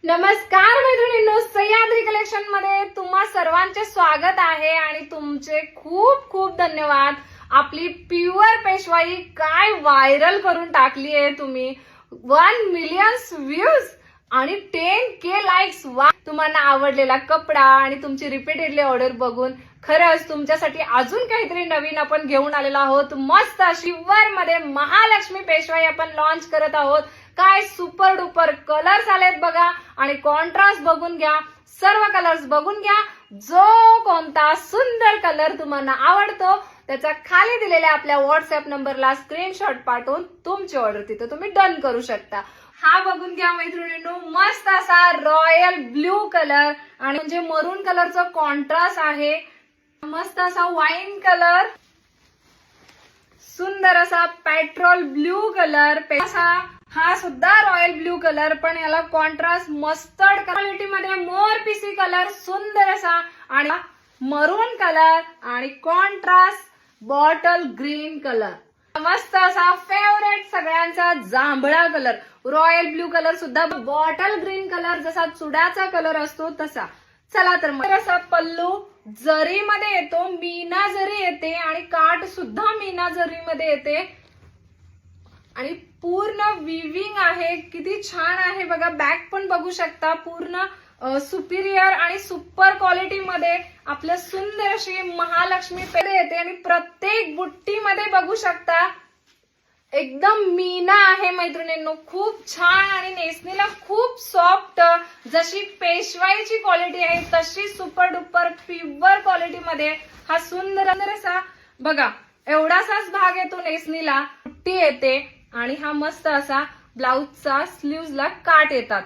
नमस्कार मैत्रिणींनो, सह्याद्री कलेक्शन मध्ये तुम्हा सर्वांचे स्वागत आहे आणि तुमचे खूप खूप धन्यवाद। आपली प्युअर पेशवाई काय व्हायरल करून टाकली आहे तुम्ही। 1 मिलियन व्ह्यूज आणि 10K लाईक्स। तुम्हाला आवडलेला कपडा आणि तुमची रिपीटेडली ऑर्डर बघून खरंच तुमच्यासाठी अजून काहीतरी नवीन आपण घेऊन आलेलो आहोत। मस्त अशी वर मध्ये महालक्ष्मी पेशवाई आपण लॉन्च करत आहोत। काय सुपर डुपर कलर्स आलेत बघा आणि कॉन्ट्रास्ट बघून घ्या, सर्व कलर्स बघून घ्या। जो कोणता सुंदर कलर तुम्हाला आवडतो त्याचा खाली दिलेल्या आपल्या व्हॉट्सअप नंबरला स्क्रीनशॉट पाठवून तुमची ऑर्डर तिथे तुम्ही डन करू शकता। हा बघून घ्या मैत्रिणींनो, मस्त असा रॉयल ब्ल्यू कलर आणि म्हणजे मरून कलरचा कॉन्ट्रास्ट आहे। मस्त असा वाईन कलर, सुंदर असा पेट्रोल ब्ल्यू कलर, हा सुद्धा रॉयल ब्ल्यू कलर पण याला कॉन्ट्रास्ट मस्टर्ड क्वालिटी मध्ये मोर पीसी कलर, सुंदर असा आणि मरून कलर आणि कॉन्ट्रास्ट बॉटल ग्रीन कलर। मस्त असा फेवरेट सगळ्यांचा जांभळा कलर, रॉयल ब्ल्यू कलर सुद्धा बॉटल ग्रीन कलर जसा चुड्याचा कलर असतो तसा। चला तर मग असा पल्लू जरी मध्ये येतो, मीना जरी येते आणि काठ सुद्धा मीना जरी मध्ये येते आणि पूर्ण विविंग आहे। किती छान आहे बघा। बॅक पण बघू शकता, पूर्ण सुपिरियर आणि सुपर क्वालिटी मध्ये आपल्या सुंदर अशी महालक्ष्मी पेढे येते आणि प्रत्येक बुट्टी मध्ये बघू शकता एकदम मीना आहे मैत्रिणींनो, खूप छान आणि नेसणीला खूप सॉफ्ट। जशी पेशवाईची क्वालिटी आहे तशी सुपर डुपर प्युअर क्वालिटी मध्ये हा सुंदर असा बघा एवढासाच भाग येतो नेसणीला, बुट्टी येते आणि हा मस्त असा ब्लाउजचा स्लीव्हजला काट येतात।